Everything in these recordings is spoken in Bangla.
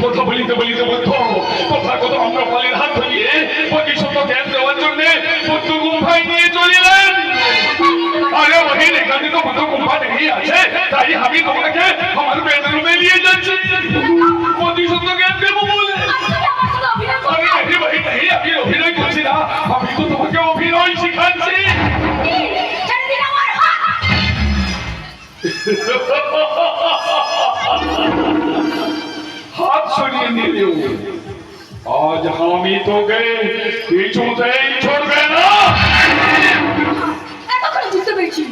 কথা বলিতে বলিতে বুদ্ধ তথাগত আম্রপালের হাত ধরিয়ে প্রতিশত জ্ঞান দেওয়ার জন্য বুদ্ধ গুম্ফায় নিয়ে চলিলেন। আরে বহিন, এখানে তো বুদ্ধ গুম্ফা নেই আছে, তাই আমি তোমাকে আমার বেডরুমে নিয়ে যাচ্ছি প্রতিশত জ্ঞান দেবো বলে। আরে नहीं বহিন नहीं, আমি অভিনয় করছি না, আমি তো তোমাকে অভিনয় শিখাচ্ছি। हाथ सरिए निलेও आज हामी তোকে কিছুতেই ছড়বে না। এতক্ষণ বুঝতে পেরেছি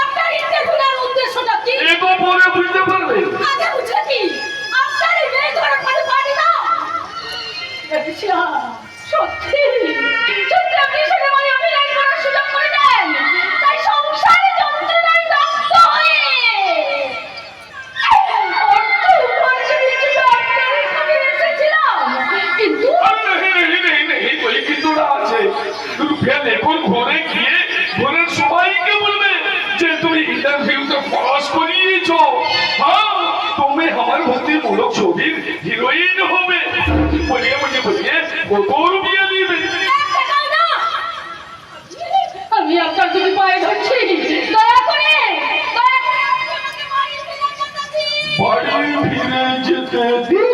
আপনার ইন্টারভিউর উদ্দেশ্যটা কি। এতো পরে বুঝতে পারবে। আগে বুঝলে কি আপনার এই মেয়ে ধরার মানে পারি না। আচ্ছা সত্যি সত্যি আপনি সেটা মানে অভিনয় করার সুযোগ করে দেন, তাই সংসারে যন্ত্রণায় দগ্ধ হয়ে ঘরে গিয়ে ঘরের সবাইকে বলবে যে তুমি ইন্টারভিউতে পাস করিয়েছো, হ্যাঁ তুমি আমার ভক্তিমূলক ছবির হিরোইন হবে বলিয়ে বলিয়ে বলিয়ে কত রুপিয়া নিবে। আমি আপনার যদি পায়ে ধরছি দয়া করে বাড়ি ফিরে যেতে দিন।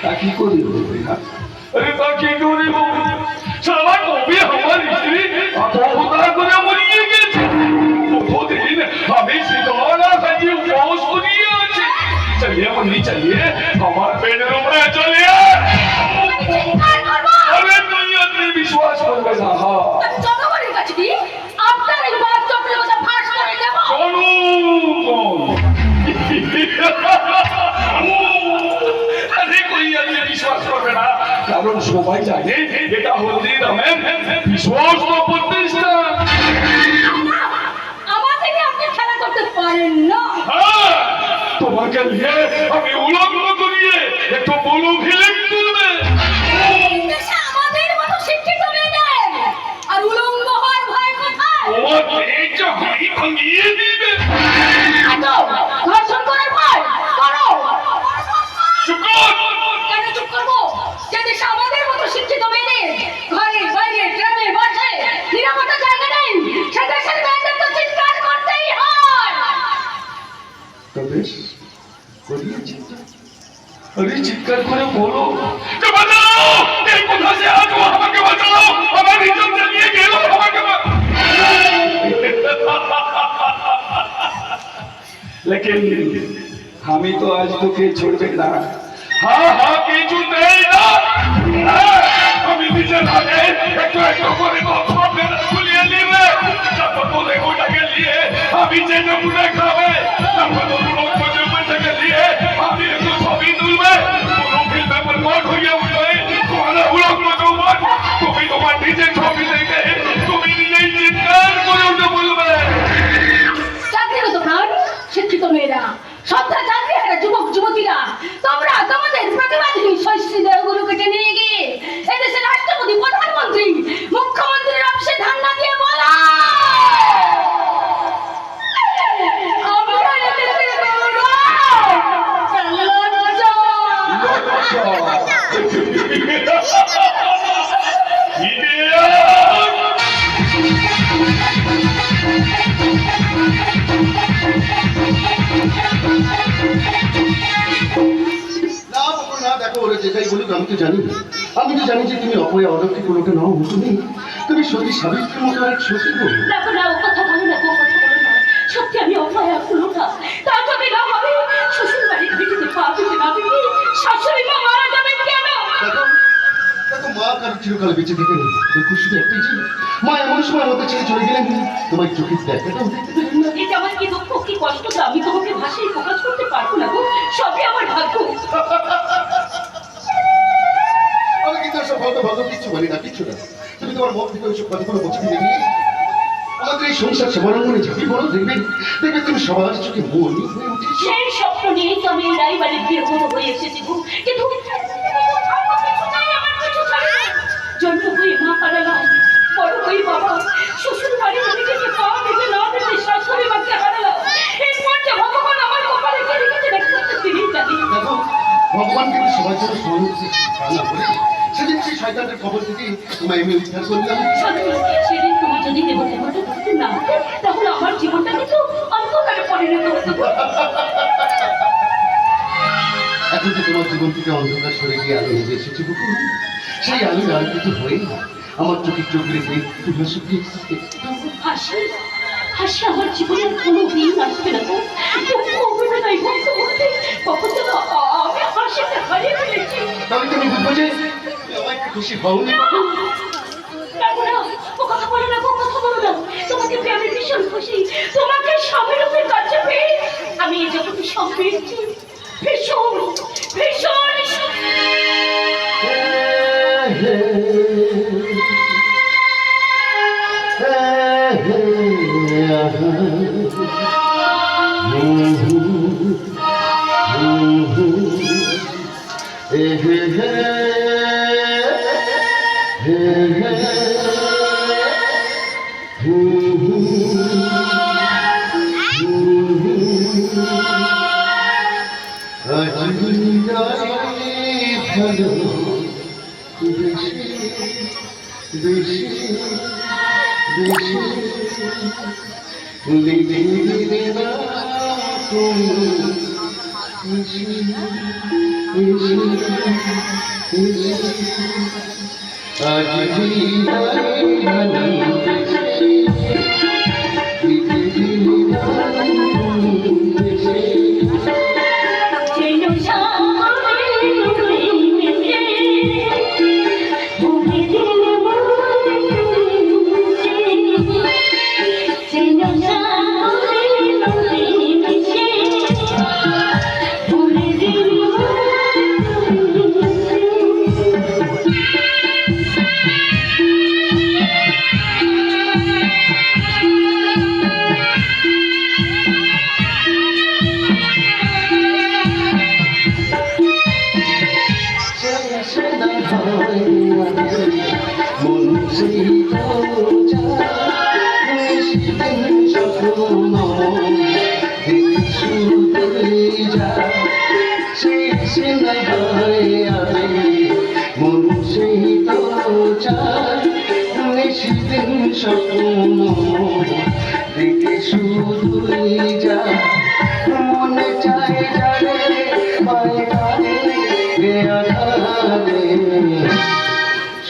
তা কি করি বলবে না? अरे ता की क्यों बोल साला कभी हमारी स्त्री अधोहरा করে মরিয়ে গেছে। প্রতিদিন আমি সিধোলা সাজি উপোস করিয়ে আছি। চলিয়ে মনি চলিয়ে আমার বেডরুমে চলিয়ে। अरे दुनिया में विश्वास করবে না। আমি জনগণের কাছে কি আপনার এই বাদ চক্রের কথা ফাঁস করে দেব। अरे कोई अन्य विश्वास করবে না, কারণ সবাই জানে এটা হলদিরামের বিশ্বস্ত প্রতিষ্ঠান। আমার থেকে আপনি খেলা করতে পারেন না। তোমাকে নিয়ে আমি উলঙ্গ করিয়ে একটু বলু ফিলিং তুলবে। আমাদের মতো শিক্ষিত মেয়েদের আর উলঙ্গ হওয়ার ভয় কোথায়? ও এই যে হাই ভাঙিয়ে দিবে। ধর্ষণ করার ভয় করো। চুপ কর। কেন চুপ করবো? যে দেশে আমাদের মতো শিক্ষিত মেয়েদের ঘরে বাইরে ট্রেনে বাসে নিরাপত্তা জায়গা নেই, সে দেশের মেয়েদের তো চিৎকার করতেই হয়। তবে করিয়েছি। अरे চিৎকার করে বলো যে বাঁচাও, এই কোথা से आज वो আমাকে বাঁচাও, আমার ইজ্জত নিয়ে গেল আমাকে। लेकिन আমি তো আজ তোকে छोड़বে না। हाँ हाँ কিছুতেই না। আমি নিজের হাতে একটু একটু করে সব মেরে খুলিয়ে নিবে। তারপর তোদের ওটাকে নিয়ে আমি যে নমুনা খাবে, তারপর তোর লোক থেকে নিয়ে আমি একটু ছবি তুলবে। যেটাই বলুক আমি তো জানি যে তুমি অপয়া অদক্ষে কোনোটা নাও তুমি সতী সাবিত্রীর মতো এক সতী গো। দেখো না, ও কথা বলো না, ও কথা বলো না। সত্যি আমি অপয়া ফুলোটা। তা যদি না হবে, শ্বশুর বাড়ির ভিটিতে পা দিতে না দিতে শাশুড়ি মা মারা যাবেন কেন? দেখো মা কারো চিরকাল বেঁচে থেকে নেই। দুঃখ শুধু একটাই ছিল, মা এমন সময় আমাদের ছেড়ে চলে গেলেন তোমার চোখের দেখাটাও দেখতে পেলেন না। এটা আমার কি দুঃখ, কি কষ্ট, তা আমি তোমাকে ভাষায় প্রকাশ করতে পারবো না গো। সবই আমার ভাগ্য। আমি কিন্তু সব ভালো কিচ্ছু বলি না, কিচ্ছু না। তুমি তোমার মুখ থেকে ওইসব কথাগুলো মুছে দিলে গিয়ে আমাদের এই সংসার সমারঙ্গনে ঝাঁপিয়ে পড়ো, দেখবে তুমি সবার চোখে মনি হয়ে উঠেছো। সেই স্বপ্ন নিয়েই তো আমি এই রায়বাড়ির বিয়ের মতো হয়ে এসেছি গো। কিন্তু জন্ম হয়ে মা হারালাম, বড় হয়ে বাবা, শ্বশুর বাড়ির দিকে পা দিতে না দিতে শাশুড়ি মাকে হারালাম। এরপর যে ভগবান আমার কপালে কি লিখেছে একমাত্র তিনিই জানেন। দেখো ভগবান কিন্তু সবার জন্য সহানুভূতি কামনা করে সেদিন সেই শয়তানের খবর থেকে তোমায় আমি উদ্ধার করলাম। সত্যি, সেদিন তুমি যদি দেবতা মতো করতে না হতে, তাহলে আমার জীবনটা কিন্তু অন্ধকারে পরিণত হতো গো। এখন তো তোমার জীবন থেকে অন্ধকার সরে গিয়ে আলো হয়ে এসেছে বুকু। সেই আলোর আলোকিত হয়ে আমার চোখের চোখ রেখে তুমি সুখী হাসি হাসি আমার জীবনের কোনো দিন আসবে না গো। তুমি অভিনয় করতে করতে কখন যেন আমি হাসিতে হারিয়ে ফেলেছি। তাহলে তুমি বুঝবো যে তুমি আমায় একটু খুশি হওনি বাবু। ও কথা বলো না, ও কথা বলো না। তোমাকে পেয়ে আমি ভীষণ খুশি। তোমাকে স্বামীর উপর কাছে পেয়ে আমি এই জগতে সব পেয়েছি। ভীষণ ভীষণ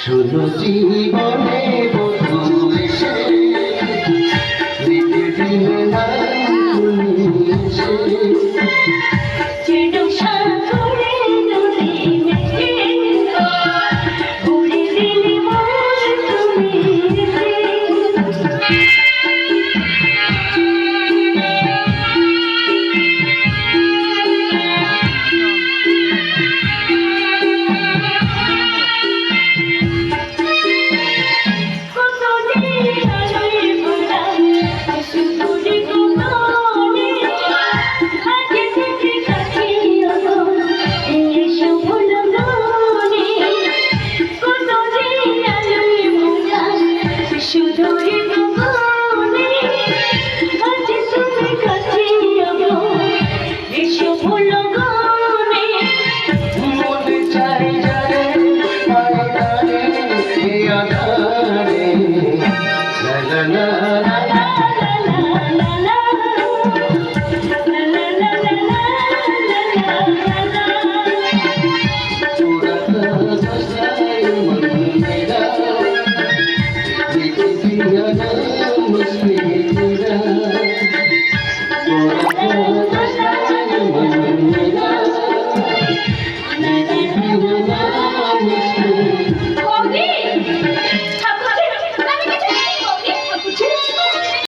শুধু জীবনে বধু এসে দিতে দিলে না তুমি এসে না